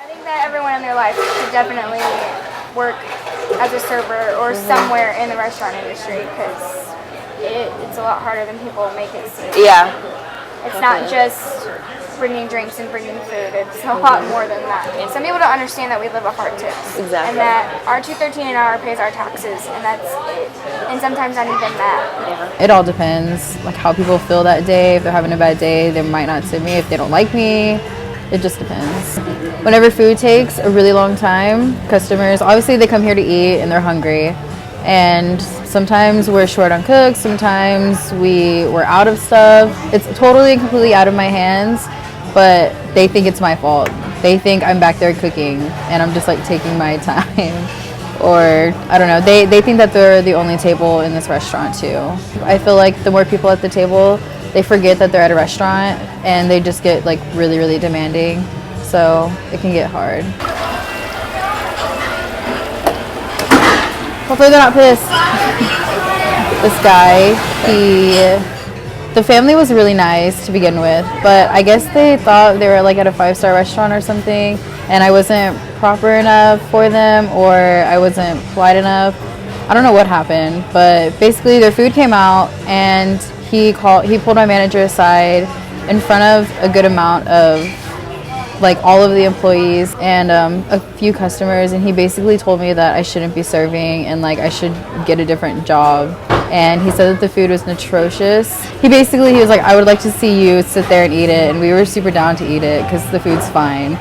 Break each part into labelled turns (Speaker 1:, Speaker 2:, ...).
Speaker 1: I think that everyone in their life should definitely work as a server or somewhere in the restaurant industry because it's a lot harder than people make it seem.
Speaker 2: Yeah.
Speaker 1: It's not just bringing drinks and bringing food. It's a lot more than that. Some people don't understand that we live off our tips.
Speaker 2: Exactly.
Speaker 1: And that our $2.13 an hour pays our taxes, and that's it. And sometimes not even that.
Speaker 2: Yeah.
Speaker 3: It all depends, like how people feel that day. If they're having a bad day, they might not tip me. If they don't like me, it just depends. Whenever food takes a really long time, customers, obviously they come here to eat and they're hungry. And sometimes we're short on cooks, sometimes we're out of stuff. It's totally and completely out of my hands, but they think it's my fault. They think I'm back there cooking and I'm just like taking my time. Or I don't know, they think that they're the only table in this restaurant too. I feel like the more people at the table, they forget that they're at a restaurant and they just get like really, really demanding. So it can get hard. Hopefully they're not pissed. This guy, the family was really nice to begin with, but I guess they thought they were like at a 5-star restaurant or something, and I wasn't proper enough for them, or I wasn't polite enough. I don't know what happened, but basically their food came out, and he pulled my manager aside in front of a good amount of like all of the employees and a few customers, and he basically told me that I shouldn't be serving and like I should get a different job. And he said that the food was atrocious. He was like, I would like to see you sit there and eat it, and we were super down to eat it because the food's fine.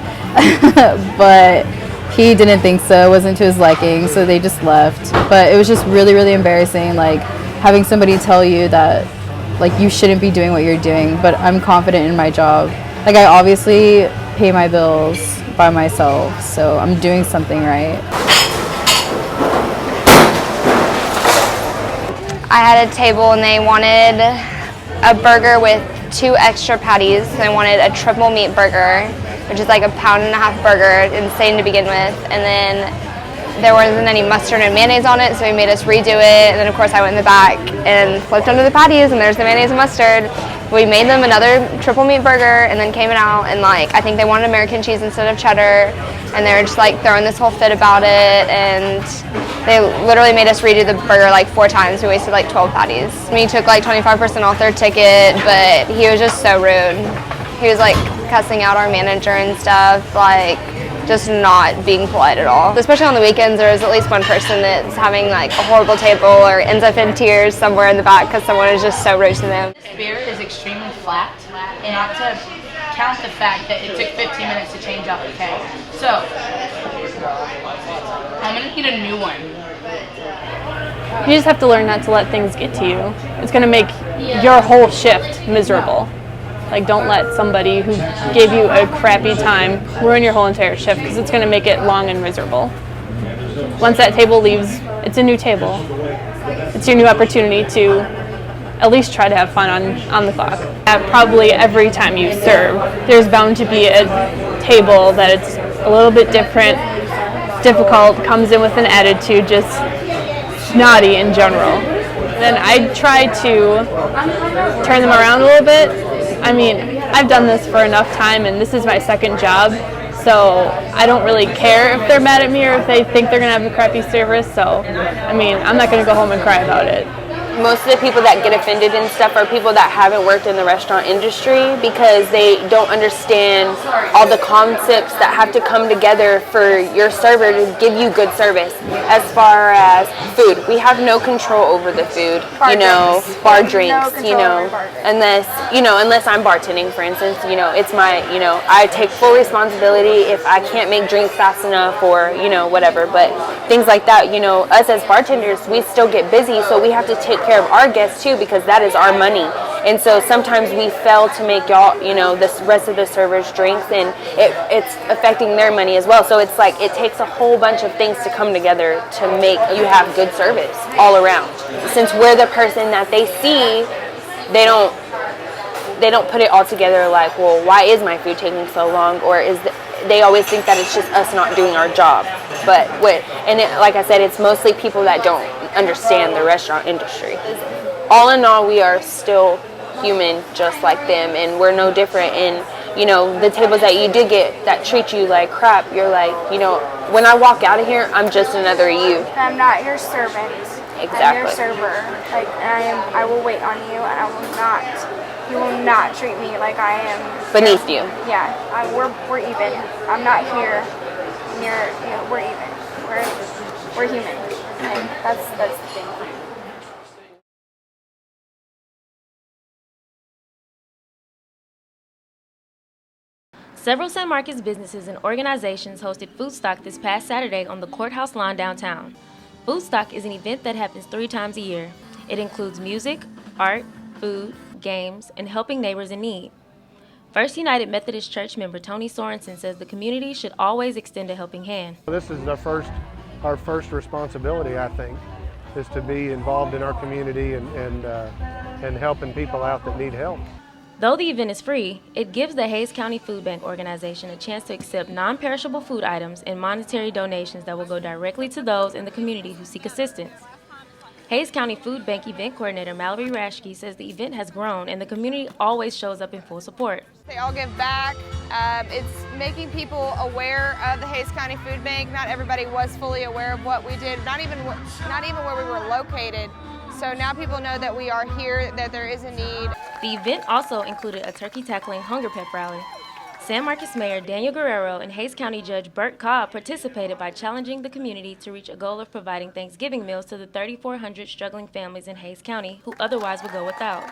Speaker 3: But he didn't think so, it wasn't to his liking, so they just left. But it was just really, really embarrassing, like having somebody tell you that like you shouldn't be doing what you're doing, but I'm confident in my job. Like I obviously pay my bills by myself, so I'm doing something right.
Speaker 4: I had a table and they wanted a burger with 2 extra patties. They wanted a triple meat burger, which is like a 1.5 pound burger, insane to begin with. And then there wasn't any mustard and mayonnaise on it, so he made us redo it. And then of course I went in the back and flipped under the patties, and there's the mayonnaise and mustard. We made them another triple meat burger and then came out, and like I think they wanted American cheese instead of cheddar, and they were just like throwing this whole fit about it, and they literally made us redo the burger like 4 times. We wasted like 12 patties. We took like 25% off their ticket, but he was just so rude. He was like cussing out our manager and stuff, like just not being polite at all. Especially on the weekends, there's at least one person that's having like a horrible table or ends up in tears somewhere in the back because someone is just so rude to them.
Speaker 5: This beer is extremely flat, and not to count the fact that it took 15 minutes to change out the keg. So, I'm gonna need a new one.
Speaker 6: You just have to learn not to let things get to you. It's gonna make your whole shift miserable. Like, don't let somebody who gave you a crappy time ruin your whole entire shift, because it's going to make it long and miserable. Once that table leaves, it's a new table. It's your new opportunity to at least try to have fun on the clock. Probably every time you serve, there's bound to be a table that it's a little bit different, difficult, comes in with an attitude, just snotty in general. Then I try to turn them around a little bit. I mean, I've done this for enough time, and this is my second job, so I don't really care if they're mad at me or if they think they're going to have a crappy service. So, I mean, I'm not going to go home and cry about it.
Speaker 2: Most of the people that get offended and stuff are people that haven't worked in the restaurant industry, because they don't understand all the concepts that have to come together for your server to give you good service. As far as food, we have no control over the food, bar drinks, unless I'm bartending, for instance, it's my, I take full responsibility if I can't make drinks fast enough or, whatever, but things like that, us as bartenders, we still get busy, so we have to take care of our guests too, because that is our money. And so sometimes we fail to make y'all, the rest of the servers drinks, and it's affecting their money as well. So it's like it takes a whole bunch of things to come together to make you have good service all around. Since we're the person that they see, they don't put it all together like, well, why is my food taking so long? Or they always think that it's just us not doing our job. But like I said, it's mostly people that don't understand the restaurant industry. All in all, we are still human just like them, and we're no different. And you know, the tables that you did get that treat you like crap, you're like, you know, when I walk out of here, I'm just another you.
Speaker 1: I'm not your servant.
Speaker 2: Exactly.
Speaker 1: I'm your server. Like, I will wait on you, and you will not treat me like I am
Speaker 2: beneath you.
Speaker 1: Yeah, we're even. I'm not here. We're even. We're human. And that's the thing.
Speaker 7: Several San Marcos businesses and organizations hosted Food Stock this past Saturday on the courthouse lawn downtown. Food Stock is an event that happens 3 times a year. It includes music, art, food, games, and helping neighbors in need. First United Methodist Church member Tony Sorensen says the community should always extend a helping hand.
Speaker 8: This is our first responsibility, I think, is to be involved in our community and helping people out that need help.
Speaker 7: Though the event is free, it gives the Hays County Food Bank organization a chance to accept non-perishable food items and monetary donations that will go directly to those in the community who seek assistance. Hays County Food Bank event coordinator Mallory Rashke says the event has grown and the community always shows up in full support.
Speaker 9: They all give back. It's making people aware of the Hays County Food Bank. Not everybody was fully aware of what we did, not even where we were located. So now people know that we are here, that there is a need.
Speaker 7: The event also included a turkey tackling hunger pep rally. San Marcos Mayor Daniel Guerrero and Hays County Judge Burt Cobb participated by challenging the community to reach a goal of providing Thanksgiving meals to the 3,400 struggling families in Hays County who otherwise would go without.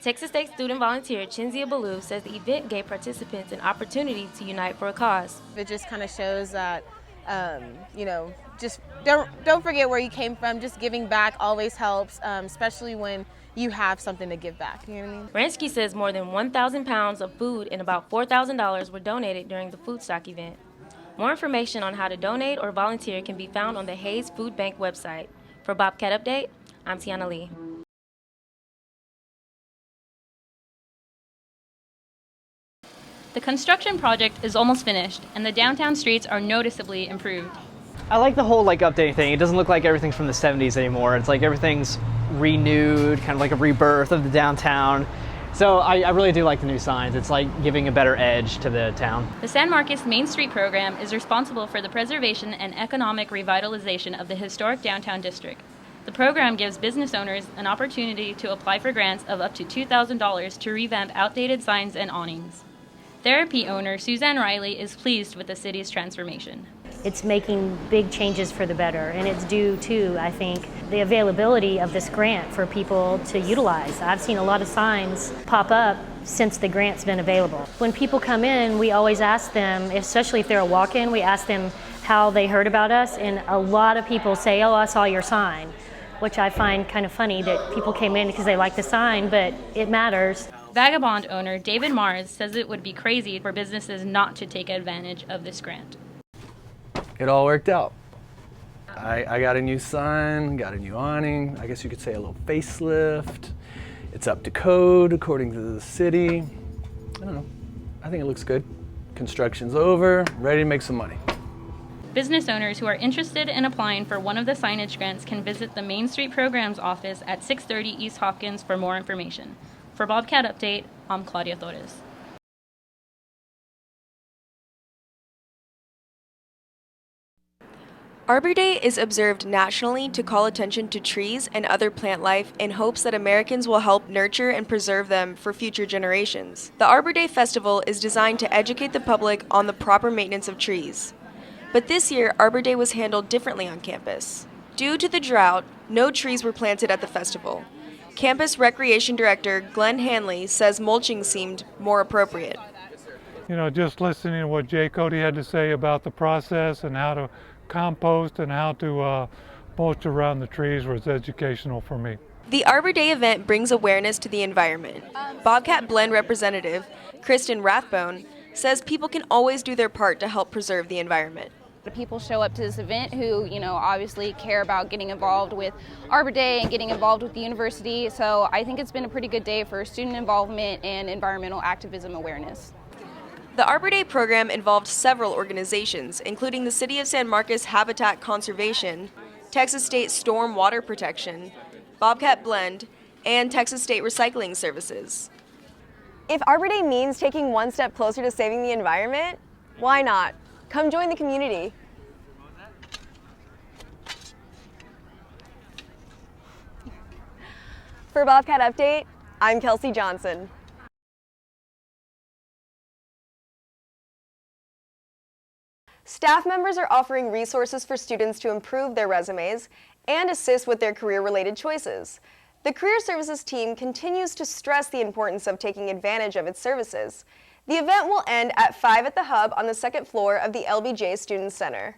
Speaker 7: Texas State student volunteer Chinzia Ballou says the event gave participants an opportunity to unite for a cause.
Speaker 10: It just kind of shows that, just don't forget where you came from. Just giving back always helps, especially when you have something to give back. You know what I mean?
Speaker 7: Ransky says more than 1,000 pounds of food and about $4,000 were donated during the Food Stock event. More information on how to donate or volunteer can be found on the Hays Food Bank website. For Bobcat Update, I'm Tiana Lee.
Speaker 11: The construction project is almost finished, and the downtown streets are noticeably improved.
Speaker 12: I like the whole updating thing. It doesn't look like everything's from the 70s anymore. It's like everything's renewed, kind of like a rebirth of the downtown. So I really do like the new signs. It's like giving a better edge to the town.
Speaker 11: The San Marcos Main Street program is responsible for the preservation and economic revitalization of the historic downtown district. The program gives business owners an opportunity to apply for grants of up to $2,000 to revamp outdated signs and awnings. Therapy owner Suzanne Riley is pleased with the city's transformation.
Speaker 13: It's making big changes for the better, and it's due to, I think, the availability of this grant for people to utilize. I've seen a lot of signs pop up since the grant's been available. When people come in, we always ask them, especially if they're a walk-in, we ask them how they heard about us, and a lot of people say, "Oh, I saw your sign," which I find kind of funny that people came in because they like the sign, but it matters.
Speaker 11: Vagabond owner David Mars says it would be crazy for businesses not to take advantage of this grant.
Speaker 14: It all worked out. I got a new sign, got a new awning, I guess you could say a little facelift. It's up to code according to the city. I don't know, I think it looks good. Construction's over, ready to make some money.
Speaker 11: Business owners who are interested in applying for one of the signage grants can visit the Main Street Programs office at 630 East Hopkins for more information. For Bobcat Update, I'm Claudia Torres.
Speaker 15: Arbor Day is observed nationally to call attention to trees and other plant life in hopes that Americans will help nurture and preserve them for future generations. The Arbor Day Festival is designed to educate the public on the proper maintenance of trees. But this year, Arbor Day was handled differently on campus. Due to the drought, no trees were planted at the festival. Campus Recreation Director Glenn Hanley says mulching seemed more appropriate.
Speaker 16: You know, just listening to what Jay Cody had to say about the process and how to compost and how to mulch around the trees was educational for me.
Speaker 15: The Arbor Day event brings awareness to the environment. Bobcat Blend representative Kristen Rathbone says people can always do their part to help preserve the environment.
Speaker 17: The people show up to this event who, obviously care about getting involved with Arbor Day and getting involved with the university. So I think it's been a pretty good day for student involvement and environmental activism awareness.
Speaker 15: The Arbor Day program involved several organizations, including the City of San Marcos Habitat Conservation, Texas State Storm Water Protection, Bobcat Blend, and Texas State Recycling Services.
Speaker 18: If Arbor Day means taking one step closer to saving the environment, why not? Come join the community. For Bobcat Update, I'm Kelsey Johnson. Staff members are offering resources for students to improve their resumes and assist with their career-related choices. The Career Services team continues to stress the importance of taking advantage of its services. The event will end at 5 at the Hub on the second floor of the LBJ Student Center.